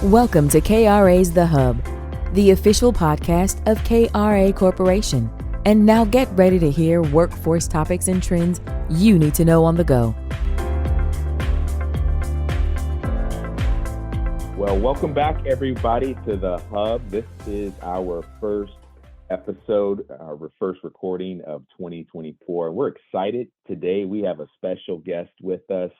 Welcome to KRA's The Hub, the official podcast of KRA Corporation. And now get ready to hear workforce topics and trends you need to know on the go. Well, welcome back, everybody, to The Hub. This is our first episode, our first recording of 2024. We're excited. Today, we have a special guest with us,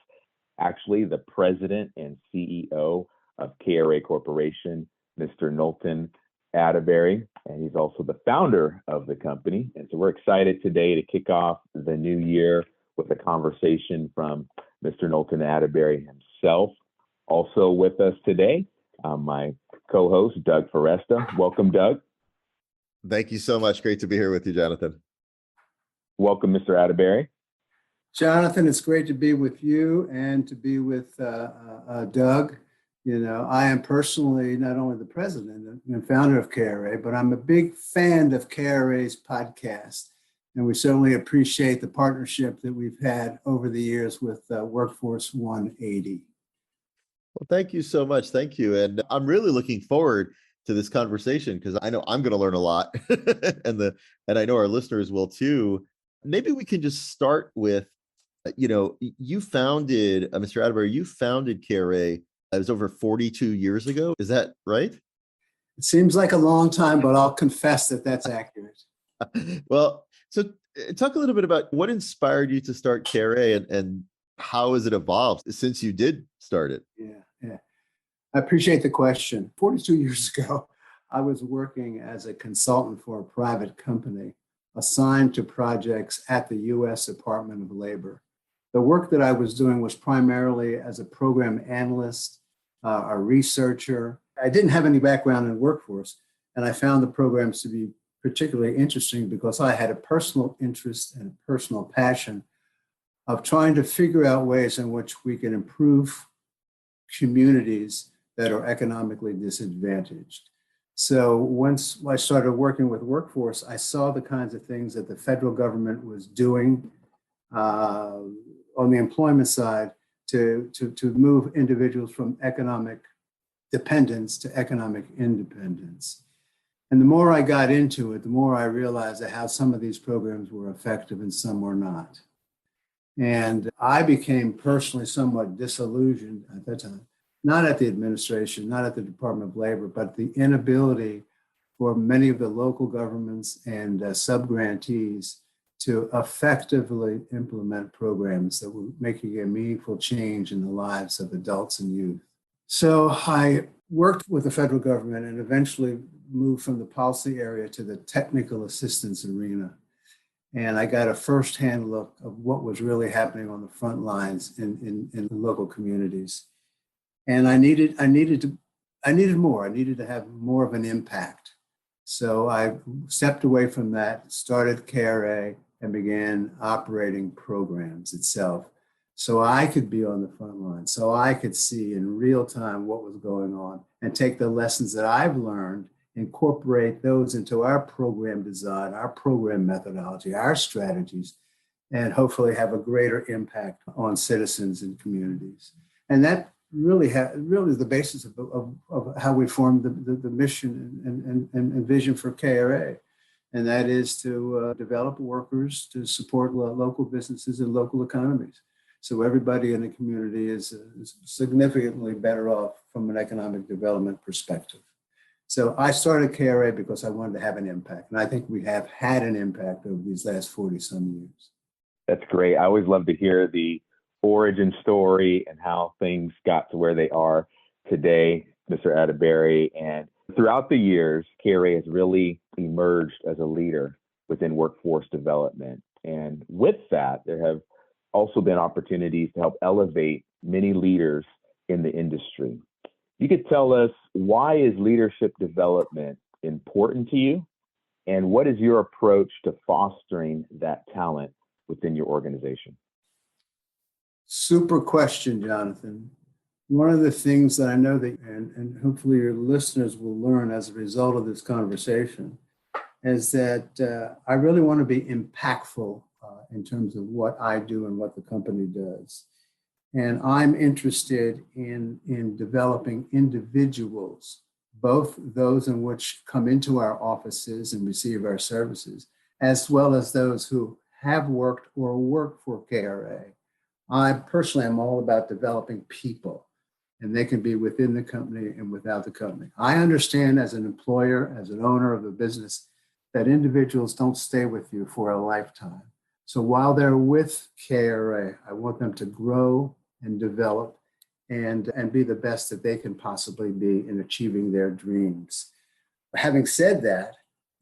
actually the president and CEO of KRA Corporation, Mr. Knowlton Atterbeary, and he's also the founder of the company. And so we're excited today to kick off the new year with a conversation from Mr. Knowlton Atterbeary himself. Also with us today, my co-host, Doug Foresta. Welcome, Doug. Thank you so much. Great to be here with you, Jonathan. Welcome, Mr. Atterbeary. Jonathan, it's great to be with you and to be with Doug. You know, I am personally not only the president and founder of KRA, but I'm a big fan of KRA's podcast. And we certainly appreciate the partnership that we've had over the years with Workforce 180. Well, thank you so much. Thank you. And I'm really looking forward to this conversation because I know I'm going to learn a lot and I know our listeners will too. Maybe we can just start with, you founded, Mr. Atterbeary, you founded KRA. It was over 42 years ago. Is that right? It seems like a long time, but I'll confess that that's accurate. Well, so talk a little bit about what inspired you to start KRA and how has it evolved since you did start it? Yeah. I appreciate the question. 42 years ago, I was working as a consultant for a private company assigned to projects at the U.S. Department of Labor. The work that I was doing was primarily as a program analyst, a researcher. I didn't have any background in workforce, and I found the programs to be particularly interesting because I had a personal interest and a personal passion of trying to figure out ways in which we can improve communities that are economically disadvantaged. So once I started working with workforce, I saw the kinds of things that the federal government was doing on the employment side to move individuals from economic dependence to economic independence. And the more I got into it, the more I realized that how some of these programs were effective and some were not. And I became personally somewhat disillusioned at that time, not at the administration, not at the Department of Labor, but the inability for many of the local governments and subgrantees to effectively implement programs that were making a meaningful change in the lives of adults and youth. So I worked with the federal government and eventually moved from the policy area to the technical assistance arena. And I got a firsthand look of what was really happening on the front lines in the local communities. And I needed more. I needed to have more of an impact. So I stepped away from that, started KRA, and began operating programs itself. So I could be on the front line, so I could see in real time what was going on and take the lessons that I've learned, incorporate those into our program design, our program methodology, our strategies, and hopefully have a greater impact on citizens and communities. And that really is the basis of how we formed the mission and vision for KRA. And that is to develop workers to support local businesses and local economies. So everybody in the community is significantly better off from an economic development perspective. So I started KRA because I wanted to have an impact. And I think we have had an impact over these last 40-some years. That's great. I always love to hear the origin story and how things got to where they are today, Mr. Atterbeary. And throughout the years, KRA has really emerged as a leader within workforce development. And with that, there have also been opportunities to help elevate many leaders in the industry. You could tell us, why is leadership development important to you? And what is your approach to fostering that talent within your organization? Super question, Jonathan. One of the things that I know that, and hopefully your listeners will learn as a result of this conversation, is that I really want to be impactful in terms of what I do and what the company does. And I'm interested in developing individuals, both those in which come into our offices and receive our services, as well as those who have worked or work for KRA. I personally am all about developing people, and they can be within the company and without the company. I understand as an employer, as an owner of a business, that individuals don't stay with you for a lifetime. So while they're with KRA, I want them to grow and develop and be the best that they can possibly be in achieving their dreams. Having said that,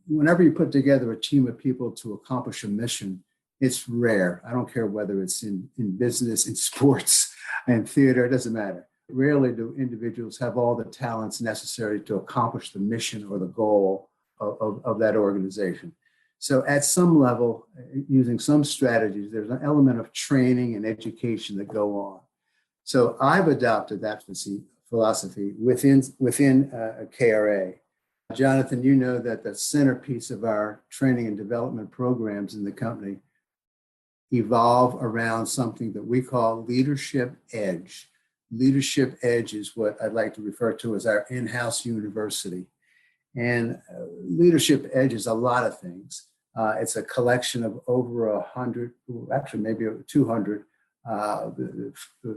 whenever you put together a team of people to accomplish a mission, it's rare. I don't care whether it's in business, in sports, and theater, it doesn't matter. Rarely do individuals have all the talents necessary to accomplish the mission or the goal of that organization. So at some level, using some strategies, there's an element of training and education that go on. So I've adopted that philosophy within KRA. Jonathan, you know that the centerpiece of our training and development programs in the company evolve around something that we call Leadership Edge. Leadership Edge is what I'd like to refer to as our in-house university. And Leadership Edge is a lot of things. It's a collection of over 100, actually maybe 200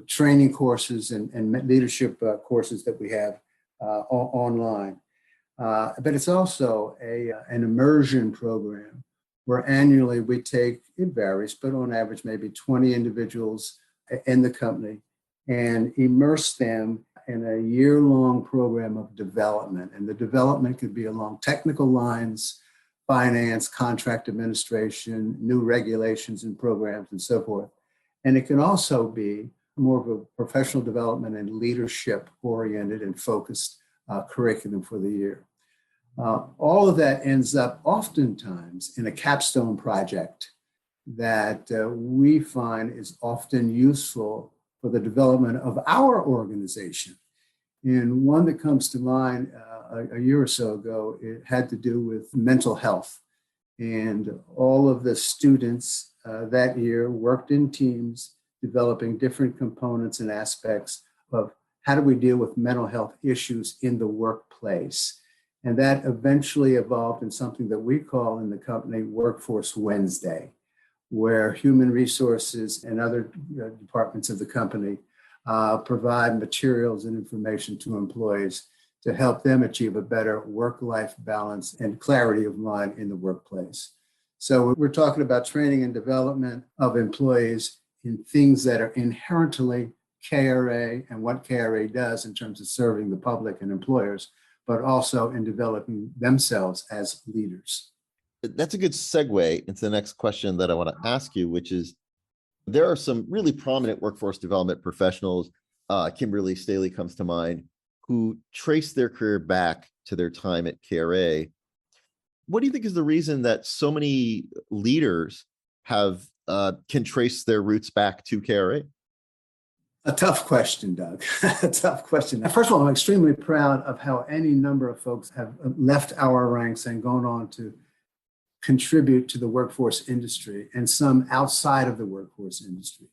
training courses and leadership courses that we have online. But it's also an immersion program where annually we take, it varies, but on average, maybe 20 individuals in the company and immerse them in a year-long program of development. And the development could be along technical lines, finance, contract administration, new regulations and programs, and so forth. And it can also be more of a professional development and leadership-oriented and focused curriculum for the year. All of that ends up oftentimes in a capstone project that we find is often useful for the development of our organization. And one that comes to mind a year or so ago, it had to do with mental health. And all of the students that year worked in teams, developing different components and aspects of how do we deal with mental health issues in the workplace. And that eventually evolved in something that we call in the company Workforce Wednesday, where human resources and other departments of the company provide materials and information to employees to help them achieve a better work-life balance and clarity of mind in the workplace. So we're talking about training and development of employees in things that are inherently KRA and what KRA does in terms of serving the public and employers, but also in developing themselves as leaders. That's a good segue into the next question that I want to ask you, which is, there are some really prominent workforce development professionals, Kimberly Staley comes to mind, who trace their career back to their time at KRA. What do you think is the reason that so many leaders can trace their roots back to KRA? A tough question, Doug. A tough question. First of all, I'm extremely proud of how any number of folks have left our ranks and gone on to contribute to the workforce industry, and some outside of the workforce industry.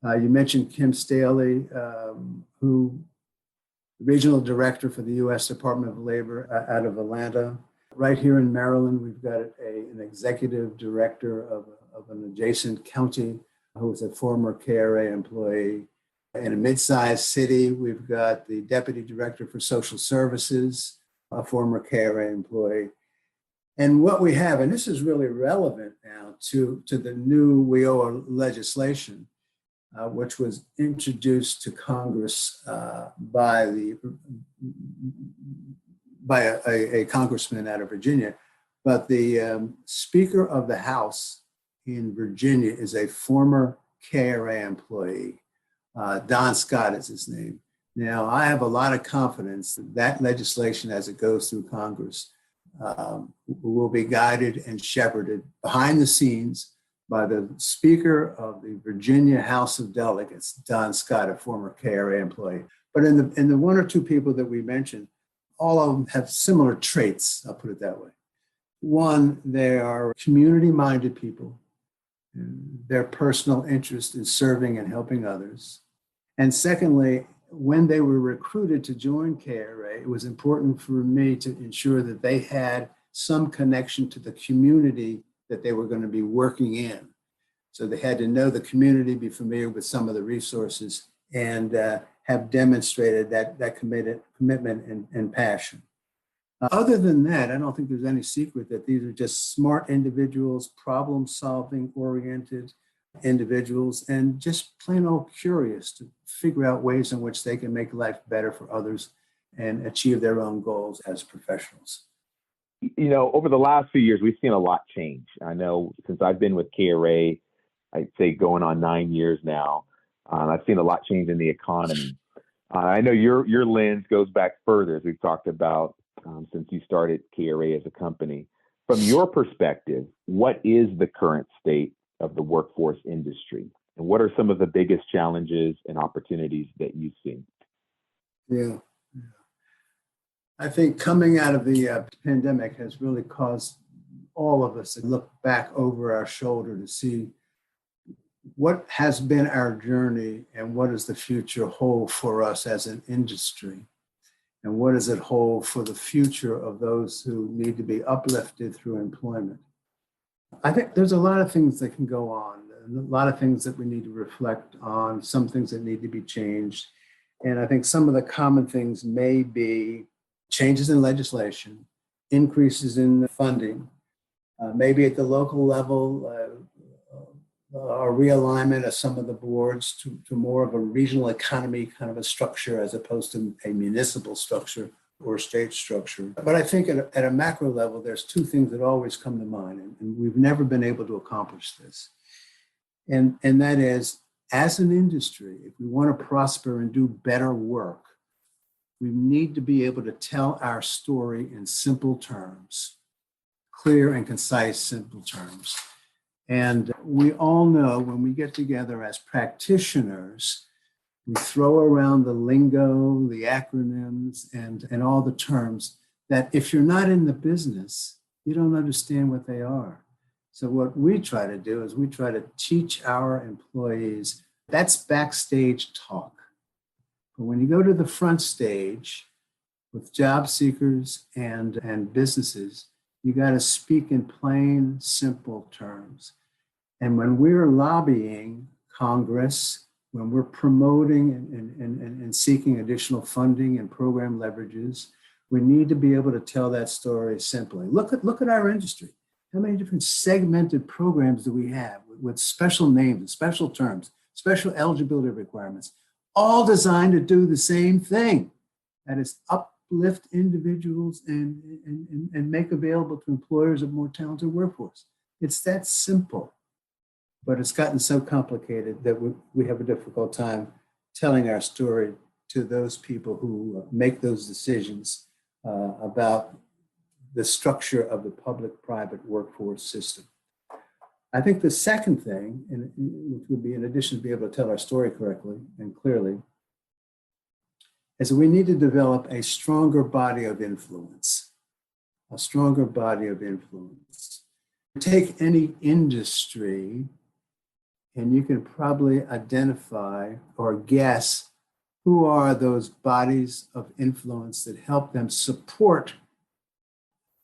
You mentioned Kim Staley, who regional director for the U.S. Department of Labor out of Atlanta. Right here in Maryland, we've got an executive director of an adjacent county who is a former KRA employee. In a mid-sized city, we've got the deputy director for social services, a former KRA employee. And what we have, and this is really relevant now to the new WIOA legislation, which was introduced to Congress by a congressman out of Virginia. But the Speaker of the House in Virginia is a former KRA employee. Don Scott is his name. Now, I have a lot of confidence that legislation, as it goes through Congress, will be guided and shepherded behind the scenes by the Speaker of the Virginia House of Delegates, Don Scott, a former KRA employee. But in the one or two people that we mentioned, all of them have similar traits, I'll put it that way. One, they are community-minded people. Their personal interest in serving and helping others. And secondly, when they were recruited to join KRA, it was important for me to ensure that they had some connection to the community that they were going to be working in. So they had to know the community, be familiar with some of the resources, and have demonstrated that commitment and passion. Other than that, I don't think there's any secret that these are just smart individuals, problem-solving oriented individuals, and just plain old curious to figure out ways in which they can make life better for others and achieve their own goals as professionals. You know, over the last few years, we've seen a lot change. I know since I've been with KRA, I'd say going on 9 years now, I've seen a lot change in the economy. I know your lens goes back further, as we've talked about, since you started KRA as a company. From your perspective, what is the current state of the workforce industry? And what are some of the biggest challenges and opportunities that you see? Yeah. I think coming out of the pandemic has really caused all of us to look back over our shoulder to see what has been our journey and what does the future hold for us as an industry, and what does it hold for the future of those who need to be uplifted through employment. I think there's a lot of things that can go on, a lot of things that we need to reflect on, some things that need to be changed. And I think some of the common things may be changes in legislation, increases in funding, maybe at the local level, a realignment of some of the boards to more of a regional economy kind of a structure as opposed to a municipal structure or state structure. But I think at a macro level, there's two things that always come to mind, and we've never been able to accomplish this. And that is, as an industry, if we want to prosper and do better work, we need to be able to tell our story in simple terms, clear and concise, simple terms. And we all know when we get together as practitioners, we throw around the lingo, the acronyms, and all the terms that if you're not in the business, you don't understand what they are. So what we try to do is we try to teach our employees, that's backstage talk. But when you go to the front stage with job seekers and businesses, you got to speak in plain, simple terms. And when we're lobbying Congress, when we're promoting and seeking additional funding and program leverages, we need to be able to tell that story simply. Look at our industry. How many different segmented programs do we have with special names, special terms, special eligibility requirements, all designed to do the same thing? That is uplift individuals and make available to employers a more talented workforce. It's that simple, but it's gotten so complicated that we have a difficult time telling our story to those people who make those decisions about the structure of the public-private workforce system. I think the second thing, which would be in addition to be able to tell our story correctly and clearly, is that we need to develop a stronger body of influence, a stronger body of influence. Take any industry, and you can probably identify or guess who are those bodies of influence that help them support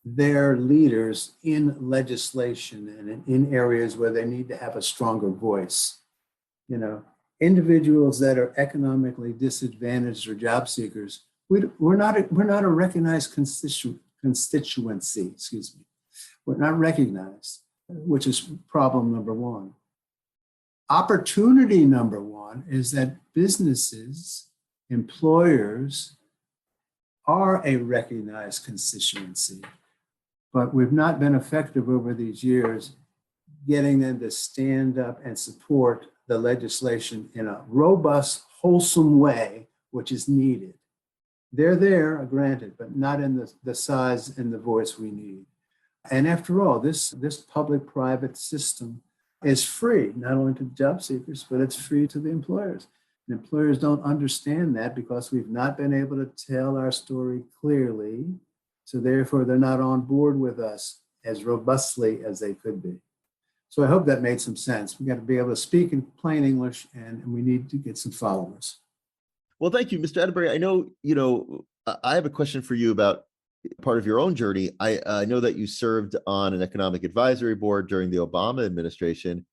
their leaders in legislation and in areas where they need to have a stronger voice. You know, individuals that are economically disadvantaged or job seekers, we're not a recognized constituency, excuse me. We're not recognized, which is problem number one. Opportunity number one is that businesses, employers are a recognized constituency, but we've not been effective over these years getting them to stand up and support the legislation in a robust, wholesome way, which is needed. They're there, granted, but not in the size and the voice we need. And after all, this public-private system is free, not only to job seekers, but it's free to the employers. And employers don't understand that because we've not been able to tell our story clearly. So therefore, they're not on board with us as robustly as they could be. So I hope that made some sense. We got to be able to speak in plain English, and we need to get some followers. Well, thank you, Mr. Atterbeary. I know, I have a question for you about part of your own journey. I know that you served on an economic advisory board during the Obama administration.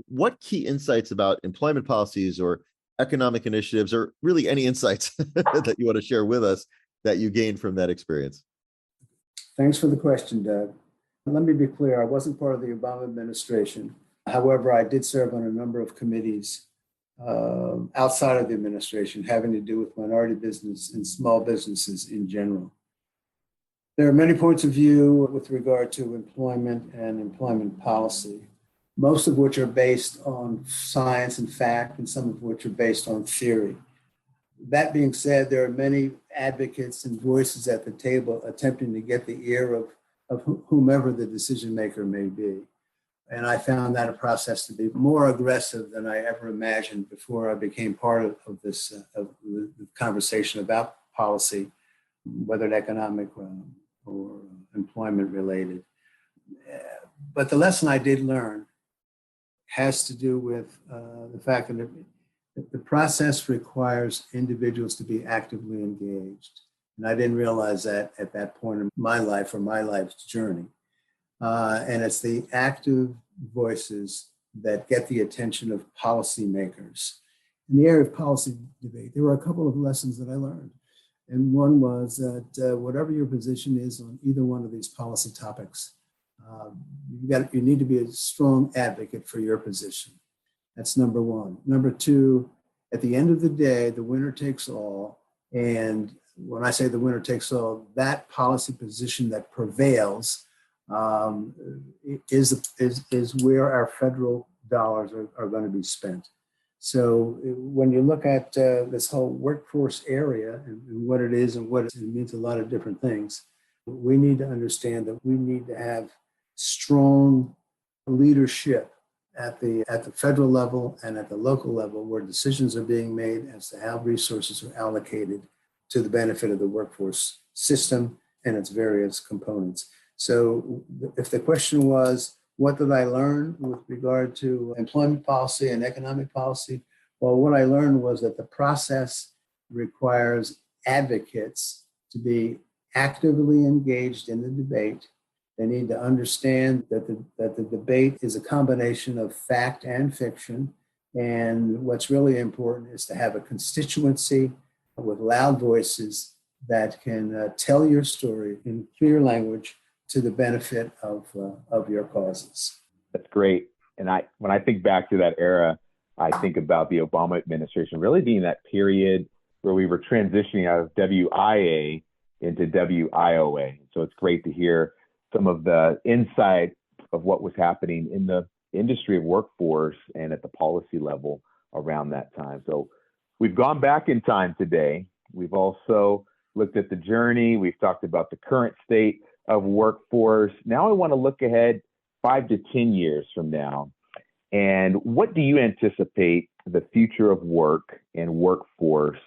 What key insights about employment policies or economic initiatives, or really any insights that you want to share with us that you gained from that experience? Thanks for the question, Doug. Let me be clear, I wasn't part of the Obama administration. However, I did serve on a number of committees outside of the administration having to do with minority business and small businesses in general. There are many points of view with regard to employment and employment policy, most of which are based on science and fact, and some of which are based on theory. That being said, there are many advocates and voices at the table attempting to get the ear of whomever the decision maker may be. And I found that a process to be more aggressive than I ever imagined before I became part of this of the conversation about policy, whether economic or employment related. But the lesson I did learn has to do with the fact that the process requires individuals to be actively engaged. And I didn't realize that at that point in my life or my life's journey. And it's the active voices that get the attention of policymakers. In the area of policy debate, there were a couple of lessons that I learned. And one was that whatever your position is on either one of these policy topics, you need to be a strong advocate for your position. That's number one. Number two, at the end of the day, the winner takes all. And when I say the winner takes all, that policy position that prevails is where our federal dollars are going to be spent. So when you look at this whole workforce area and what it is and what it means, a lot of different things, we need to understand that we need to have strong leadership at the federal level and at the local level, where decisions are being made as to how resources are allocated to the benefit of the workforce system and its various components. So if the question was, what did I learn with regard to employment policy and economic policy? Well, what I learned was that the process requires advocates to be actively engaged in the debate. They need to understand that the debate is a combination of fact and fiction. And what's really important is to have a constituency with loud voices that can tell your story in clear language to the benefit of your causes. That's great. And when I think back to that era, I think about the Obama administration really being that period where we were transitioning out of WIA into WIOA. So it's great to hear some of the insight of what was happening in the industry of workforce and at the policy level around that time. So we've gone back in time today. We've also looked at the journey. We've talked about the current state of workforce. Now I want to look ahead 5 to 10 years from now. And what do you anticipate the future of work and workforce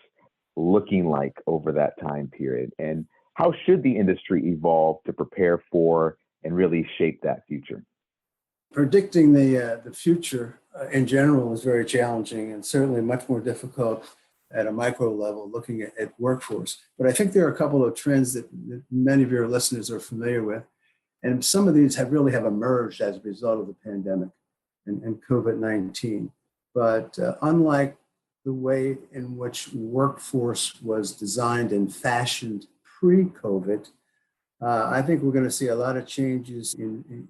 looking like over that time period? And how should the industry evolve to prepare for and really shape that future? Predicting the future in general is very challenging and certainly much more difficult at a micro level looking at workforce. But I think there are a couple of trends that many of your listeners are familiar with. And some of these have emerged as a result of the pandemic and COVID-19. But unlike the way in which workforce was designed and fashioned pre-COVID, I think we're going to see a lot of changes in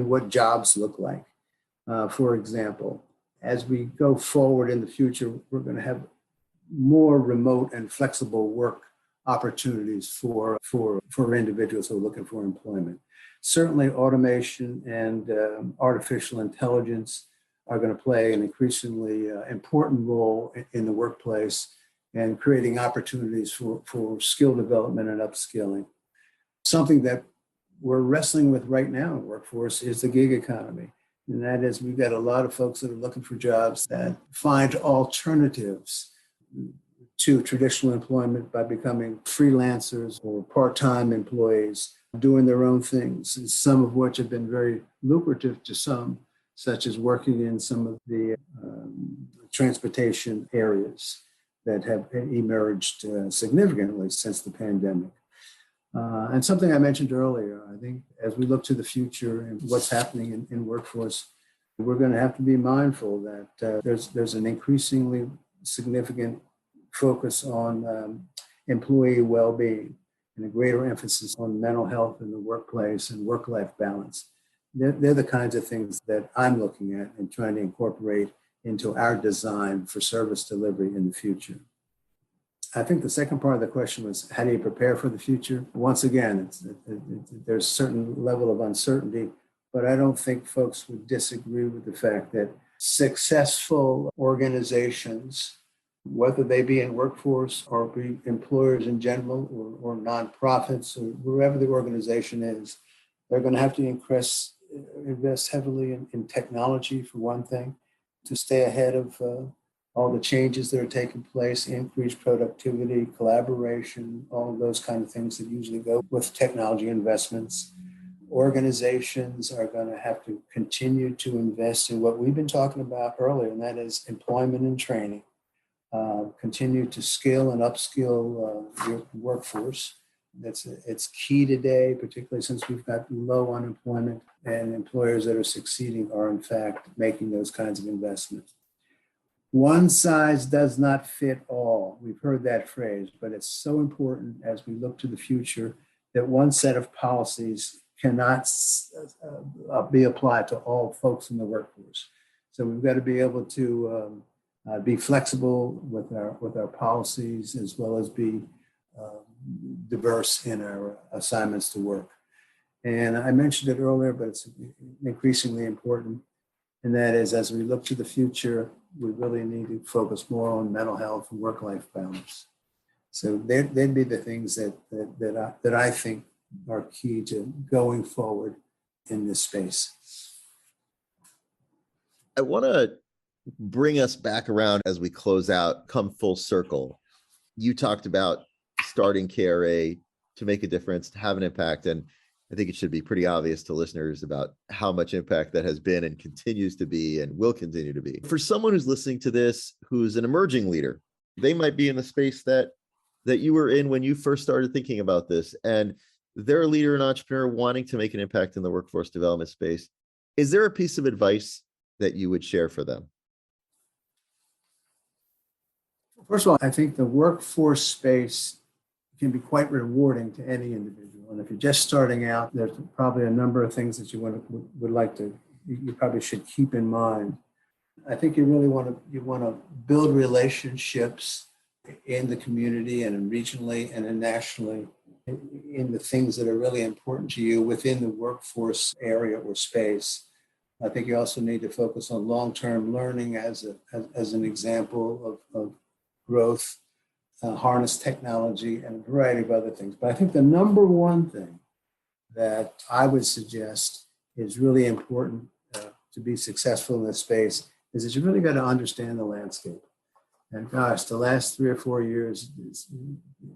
what jobs look like. For example, as we go forward in the future, we're going to have more remote and flexible work opportunities for individuals who are looking for employment. Certainly, automation and artificial intelligence are going to play an increasingly important role in the workplace and creating opportunities for skill development and upskilling. Something that we're wrestling with right now in workforce is the gig economy. And that is, we've got a lot of folks that are looking for jobs that find alternatives to traditional employment by becoming freelancers or part-time employees, doing their own things, some of which have been very lucrative to some, such as working in some of the transportation areas. that have emerged significantly since the pandemic. And something I mentioned earlier, I think as we look to the future and what's happening in workforce, we're going to have to be mindful that there's an increasingly significant focus on employee well-being and a greater emphasis on mental health in the workplace and work-life balance. They're the kinds of things that I'm looking at and trying to incorporate into our design for service delivery in the future. I think the second part of the question was, how do you prepare for the future? Once again, there's a certain level of uncertainty, but I don't think folks would disagree with the fact that successful organizations, whether they be in workforce or be employers in general or nonprofits or wherever the organization is, they're going to have to invest heavily in technology, for one thing, to stay ahead of all the changes that are taking place, increased productivity, collaboration, all of those kind of things that usually go with technology investments. Organizations are going to have to continue to invest in what we've been talking about earlier, and that is employment and training. Continue to scale and upskill your workforce. It's key today, particularly since we've got low unemployment, and employers that are succeeding are in fact making those kinds of investments. One size does not fit all. We've heard that phrase, but it's so important as we look to the future that one set of policies cannot be applied to all folks in the workforce. So we've got to be able to be flexible with our policies, as well as be diverse in our assignments to work. And I mentioned it earlier, but it's increasingly important. And that is, as we look to the future, we really need to focus more on mental health and work-life balance. So they'd be the things that I think are key to going forward in this space. I want to bring us back around as we close out, come full circle. You talked about starting KRA to make a difference, to have an impact. And I think it should be pretty obvious to listeners about how much impact that has been and continues to be and will continue to be. For someone who's listening to this, who's an emerging leader, they might be in the space that you were in when you first started thinking about this, and they're a leader and entrepreneur wanting to make an impact in the workforce development space. Is there a piece of advice that you would share for them? First of all, I think the workforce space can be quite rewarding to any individual. And if you're just starting out, there's probably a number of things that you probably should keep in mind. I think you really want to build relationships in the community and regionally and nationally in the things that are really important to you within the workforce area or space. I think you also need to focus on long-term learning as an example of growth, harness technology, and a variety of other things. But I think the number one thing that I would suggest is really important to be successful in this space is that you really got to understand the landscape. And gosh, the last 3 or 4 years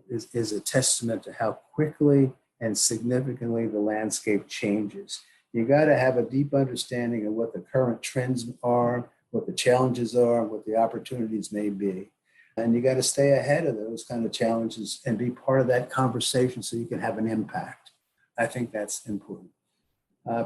is a testament to how quickly and significantly the landscape changes. You got to have a deep understanding of what the current trends are, what the challenges are, what the opportunities may be. And you got to stay ahead of those kind of challenges and be part of that conversation so you can have an impact. I think that's important.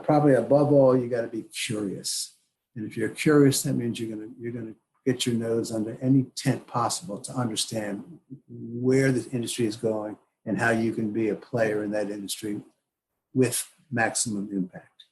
Probably above all, you got to be curious. And if you're curious, that means you're going to get your nose under any tent possible to understand where the industry is going and how you can be a player in that industry with maximum impact.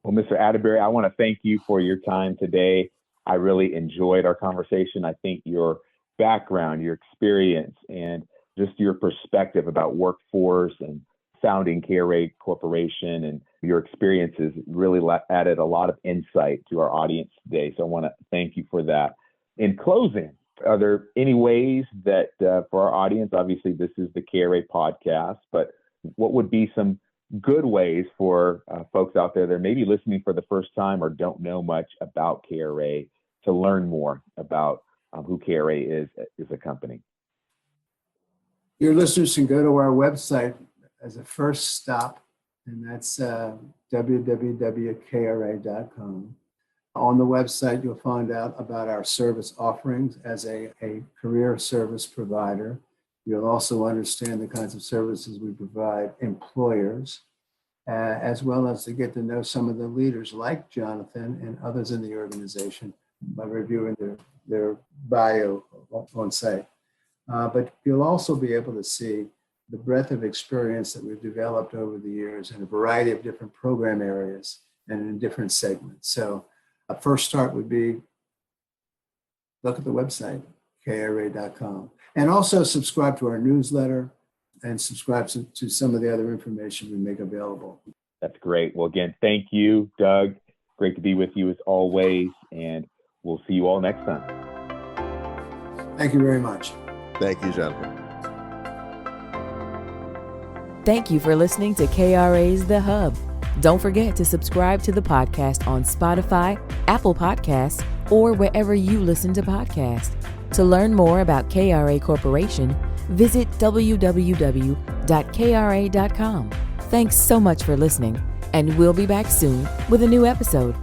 Well, Mr. Atterbeary, I want to thank you for your time today. I really enjoyed our conversation. I think your background, your experience, and just your perspective about workforce and founding KRA Corporation and your experiences really added a lot of insight to our audience today. So I want to thank you for that. In closing, are there any ways that for our audience, obviously this is the KRA podcast, but what would be some good ways for folks out there that may be listening for the first time or don't know much about KRA to learn more about who KRA is as a company? Your listeners can go to our website as a first stop, and that's www.kra.com. On the website, you'll find out about our service offerings as a career service provider. You'll also understand the kinds of services we provide employers, as well as to get to know some of the leaders like Jonathan and others in the organization by reviewing their bio on site. But you'll also be able to see the breadth of experience that we've developed over the years in a variety of different program areas and in different segments. So a first start would be look at the website, KRA.com, and also subscribe to our newsletter and subscribe to some of the other information we make available. That's great. Well, again, thank you, Doug. Great to be with you as always, and we'll see you all next time. Thank you very much. Thank you, Jonathan. Thank you for listening to KRA's The Hub. Don't forget to subscribe to the podcast on Spotify, Apple Podcasts, or wherever you listen to podcasts. To learn more about KRA Corporation, visit www.kra.com. Thanks so much for listening, and we'll be back soon with a new episode.